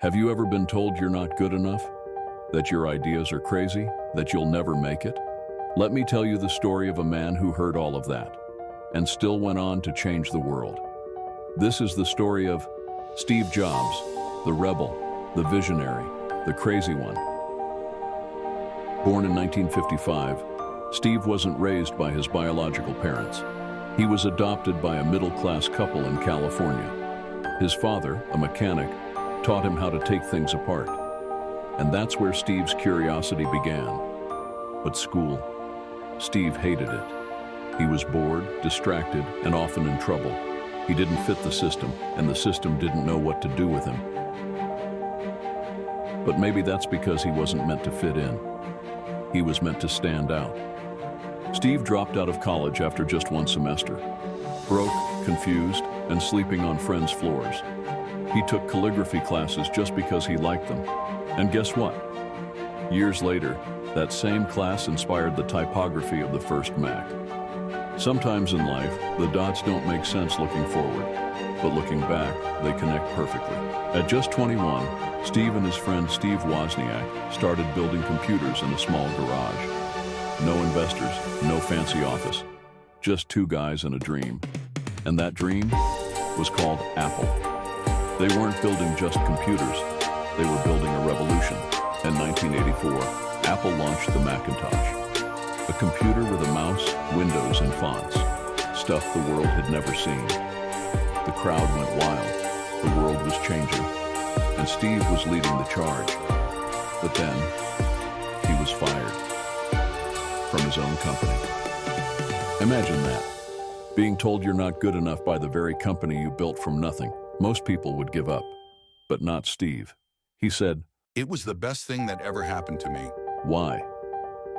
Have you ever been told you're not good enough? That your ideas are crazy? That you'll never make it? Let me tell you the story of a man who heard all of that and still went on to change the world. This is the story of Steve Jobs, the rebel, the visionary, the crazy one. Born in 1955, Steve wasn't raised by his biological parents. He was adopted by a middle-class couple in California. His father, a mechanic, taught him how to take things apart. And that's where Steve's curiosity began. But school, Steve hated it. He was bored, distracted, and often in trouble. He didn't fit the system, and the system didn't know what to do with him. But maybe that's because he wasn't meant to fit in. He was meant to stand out. Steve dropped out of college after just one semester. Broke, confused, and sleeping on friends' floors. He took calligraphy classes just because he liked them. And guess what? Years later, that same class inspired the typography of the first Mac. Sometimes in life, the dots don't make sense looking forward, but looking back, they connect perfectly. At just 21, Steve and his friend Steve Wozniak started building computers in a small garage. No investors, no fancy office, just two guys and a dream. And that dream was called Apple. They weren't building just computers, they were building a revolution. In 1984, Apple launched the Macintosh, a computer with a mouse, windows, and fonts, stuff the world had never seen. The crowd went wild, the world was changing, and Steve was leading the charge. But then, he was fired from his own company. Imagine that, being told you're not good enough by the very company you built from nothing. Most people would give up, but not Steve. He said, "It was the best thing that ever happened to me." Why?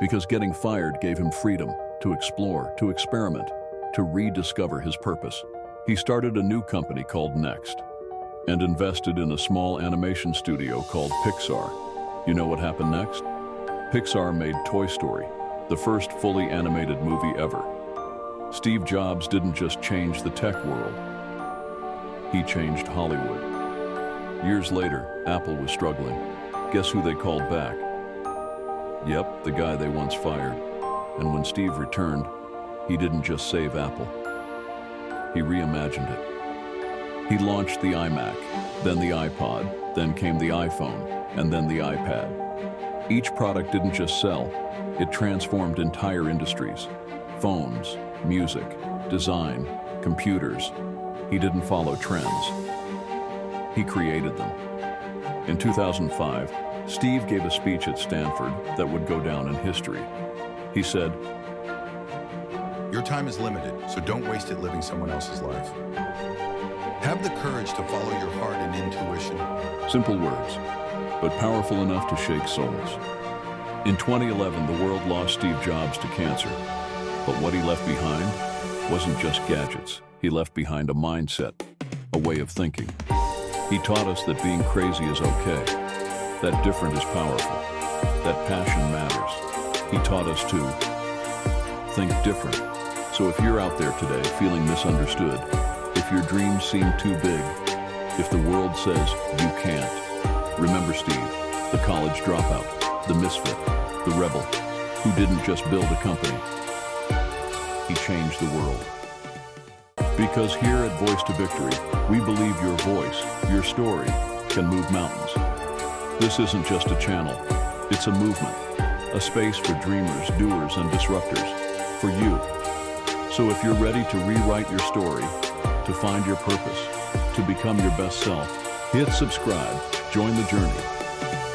Because getting fired gave him freedom to explore, to experiment, to rediscover his purpose. He started a new company called Next and invested in a small animation studio called Pixar. You know what happened next? Pixar made Toy Story, the first fully animated movie ever. Steve Jobs didn't just change the tech world. He changed Hollywood. Years later, Apple was struggling. Guess who they called back? Yep, the guy they once fired. And when Steve returned, he didn't just save Apple. He reimagined it. He launched the iMac, then the iPod, then came the iPhone, and then the iPad. Each product didn't just sell, it transformed entire industries. Phones, music, design, computers. He didn't follow trends. He created them. In 2005, Steve gave a speech at Stanford that would go down in history. He said, "Your time is limited, so don't waste it living someone else's life. Have the courage to follow your heart and intuition." Simple words, but powerful enough to shake souls. In 2011, the world lost Steve Jobs to cancer. But what he left behind wasn't just gadgets. He left behind a mindset, a way of thinking. He taught us that being crazy is okay, that different is powerful, that passion matters. He taught us to think different. So if you're out there today feeling misunderstood, if your dreams seem too big, if the world says you can't, remember Steve, the college dropout, the misfit, the rebel, who didn't just build a company. He changed the world. Because here at Voice to Victory, we believe your voice, your story, can move mountains. This isn't just a channel, it's a movement, a space for dreamers, doers, and disruptors, for you. So if you're ready to rewrite your story, to find your purpose, to become your best self, hit subscribe, join the journey,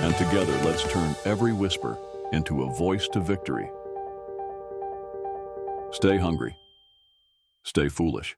and together let's turn every whisper into a voice to victory. Stay hungry. Stay foolish.